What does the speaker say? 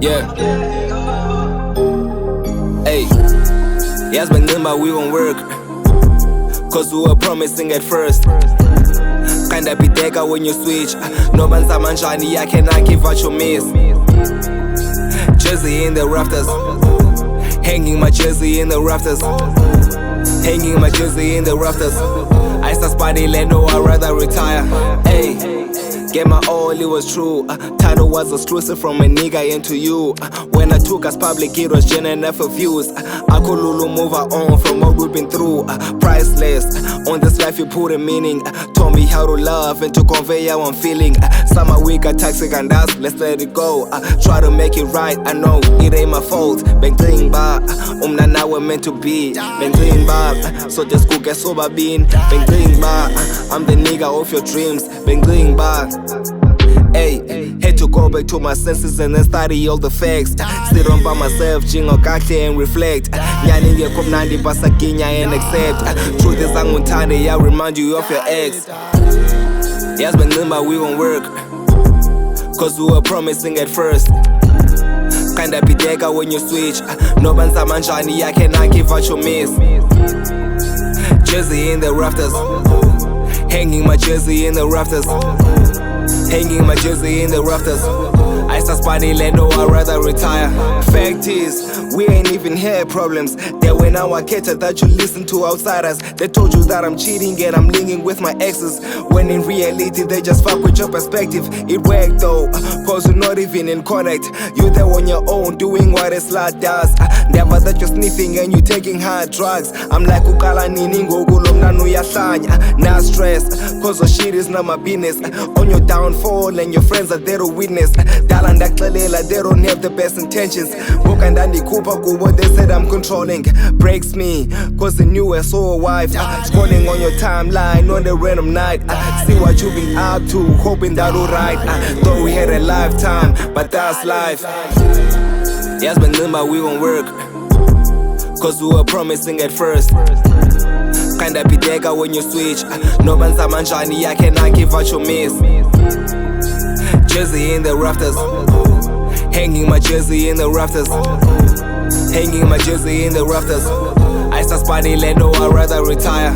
Yeah. Hey, yes, but remember we won't work, cause we were promising at first. Kinda piteka when you switch. No banza manjani, I cannot give what you miss. Jersey in the rafters, hanging my jersey in the rafters, hanging my jersey in the rafters. I start spotty land, no, I'd rather retire. Hey. Get my all, it was true. Title was exclusive from a nigga into you. When I took us public, it was genuine for views. I could lulu move on from what we've been through. Priceless. On this life, you put a meaning. Told me how to love and to convey how I'm feeling. Summer week, toxic and dust, let's let it go. Try to make it right, I know it ain't my fault. Been clean bar, now we're meant to be. Been clean bar, so just go get sober bean. Been clean bar, I'm the nigga of your dreams. Been clean bar. Hey, had to go back to my senses and then study all the facts. Sit on by myself, jingo kakhe and reflect. Yani ngekho mnandi basaginya and accept. Truth is anguntande, I remind you of your ex. Yes, but remember we won't work, cause we were promising at first. Kinda piteka when you switch. No banza manjani, I cannot give what you miss. Jersey in the rafters, hanging my jersey in the rafters, hanging my jersey in the rafters. I start spotty land, no, I'd rather retire. Fact is, we ain't even had problems. They were now I cater that you listen to outsiders. They told you that I'm cheating and I'm linking with my exes, when in reality they just fuck with your perspective. It worked though, cause you're not even in contact. You're there on your own, doing what a slut does. Never that you're sniffing and you taking hard drugs. I'm like ukala nini ngokulo mnanu yahlanya. Now stress, cause your shit is not my business. On your downfall and your friends are there to witness. Dala ndaxelela, they don't have the best intentions. Boka ndandikupa kubo, they said I'm controlling. Breaks me, cause they knew I saw a wife. Scrolling on your timeline on a random night. See what you've been up to, hoping that'll right. Thought we had a lifetime, but that's life. Yes, but remember we won't work, cause we were promising at first. Kinda piteka when you switch. No banza manjani, I cannot give what you miss. Jersey in the rafters, hanging my jersey in the rafters, hanging my jersey in the rafters. I start spotty land, no, I'd rather retire.